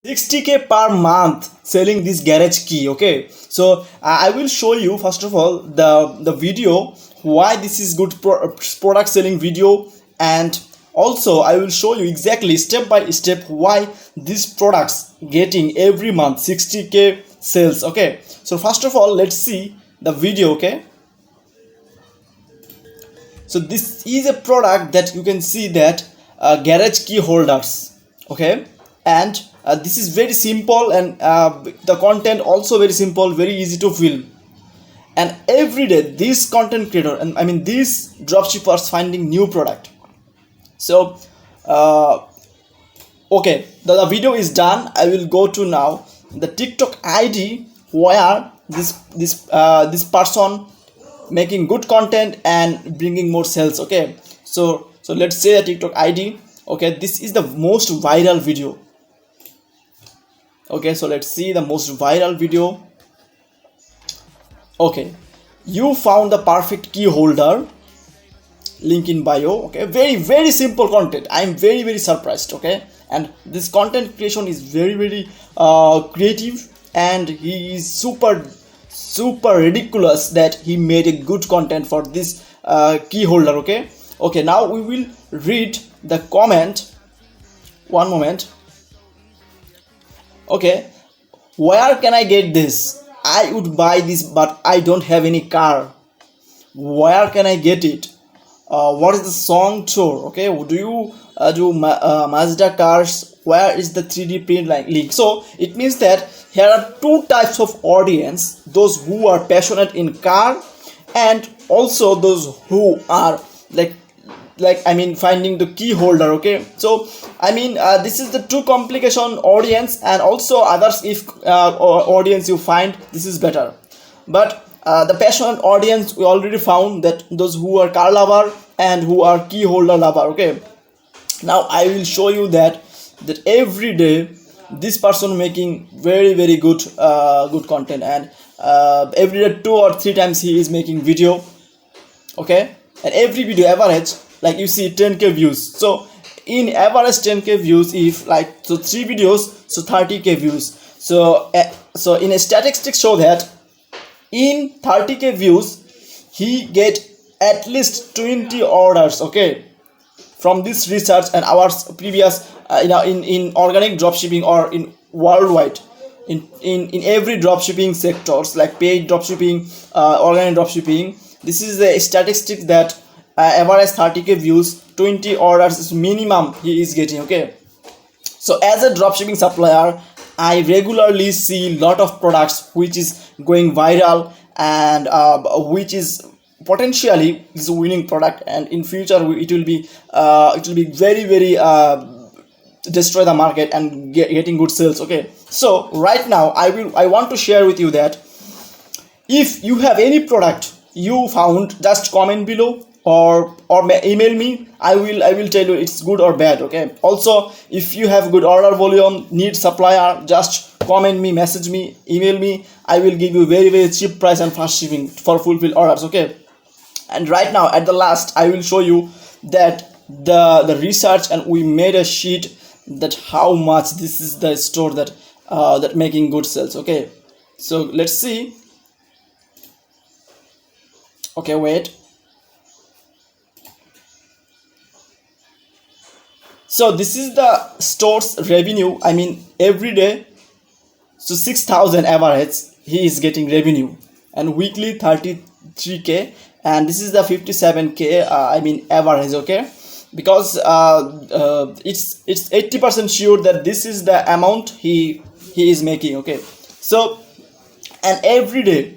60K per month selling this garage key. Okay, so I will show you first of all the video why this is good product selling video, and also I will show you exactly step by step why these products getting every month 60K sales. Okay, so first of all let's see the video. Okay, so this is a product that you can see that garage key holders. Okay, and this is very simple, and the content also very simple, very easy to fill. And every day this content creator, and I mean these dropshippers, finding new product. So okay, the video is done. I will go to now the TikTok ID where this person making good content and bringing more sales. Okay, so let's say a TikTok ID. Okay, this is the most viral video. Okay, so let's see the most viral video. Okay, you found the perfect key holder, link in bio. Okay, very simple content. I'm very surprised. Okay, and this content creation is very creative, and he is super ridiculous that he made a good content for this key holder. Okay, now we will read the comment. One moment. Okay, where can I get this? I would buy this, but I don't have any car. Where can I get it? What is the song tour? Okay, do you do Mazda cars? Where is the 3D print link? So it means that here are two types of audience: those who are passionate in car, and also those who are like I mean finding the key holder. Okay, so I mean this is the two complication audience, and also others if audience you find this is better. But the passionate audience we already found, that those who are car lover and who are key holder lover. Okay, now I will show you that every day this person making very good good content, and every day 2 or 3 times he is making video. Okay, and every video average, like you see 10K views. So in average 10K views, if like so 3 videos, so 30K views. So so in a statistics show that in 30K views he get at least 20 orders. Okay, from this research and our previous in organic dropshipping or in worldwide, in every dropshipping sectors like paid dropshipping, organic dropshipping, this is the statistics that average 30K views, 20 orders is minimum he is getting. Okay, so as a dropshipping supplier, I regularly see lot of products which is going viral, and which is potentially is a winning product, and in future it will be very destroy the market and getting good sales. Okay, so right now I want to share with you that if you have any product you found, just comment below or email me. I will tell you it's good or bad. Okay, also if you have good order volume, need supplier, just comment me, message me, email me. I will give you very cheap price and fast shipping for fulfill orders. Okay, and right now at the last I will show you that the research, and we made a sheet that how much this is the store that that making good sales. Okay, so let's see. Okay, wait. So this is the store's revenue. I mean every day, so 6,000 average he is getting revenue, and weekly 33K, and this is the 57K I mean average. Okay, because it's 80% sure that this is the amount he is making. Okay, so and every day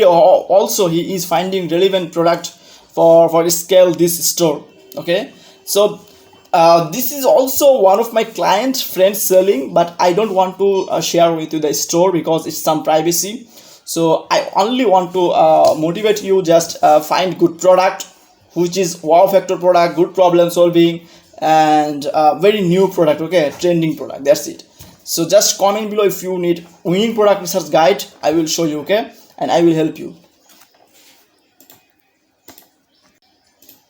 also he is finding relevant product for scale this store. Okay, so this is also one of my client friends selling, but I don't want to share with you the store because it's some privacy. So I only want to motivate you, just find good product which is wow factor product, good problem solving, and very new product. Okay, trending product, that's it. So just comment below if you need winning product research guide. I will show you. Okay, and I will help you.